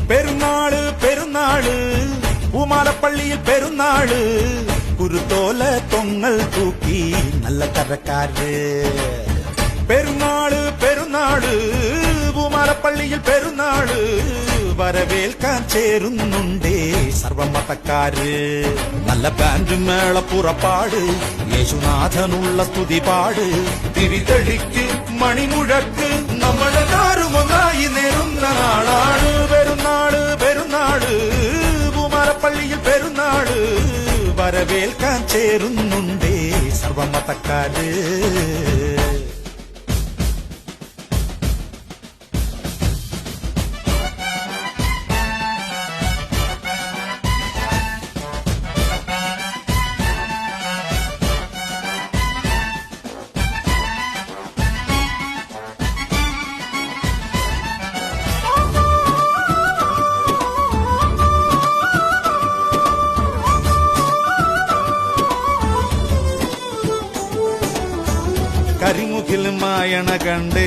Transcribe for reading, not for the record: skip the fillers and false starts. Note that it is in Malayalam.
പെരുന്നാള് പെരുന്നാള് പൂമാലപ്പള്ളിയിൽ പെരുന്നാള് കുരുത്തോല തൊങ്ങൽ തൂക്കി നല്ല കരക്കാര് പെരുന്നാള് പെരുന്നാള് പൂമാലപ്പള്ളിയിൽ പെരുന്നാള് വരവേൽക്കാൻ ചേരുന്നുണ്ടേ സർവമതക്കാര് നല്ല ബാൻഡ് മേള പുറപ്പാട് യേശുനാഥനുള്ള സ്തുതിപാട് തിരിതെളിക്ക് മണിമുഴക്ക് നമ്മളെല്ലാരും ഒന്നായി നേരുന്ന നാളാണ് പെരുന്നാള് പെരുന്നാള് പൂമാലപ്പള്ളിയിൽ പെരുന്നാള് വരവേൽക്കാൻ ചേരുന്നുണ്ടേ സർവമതക്കാര് കരിമുഖിൽ മായണ കണ്ട്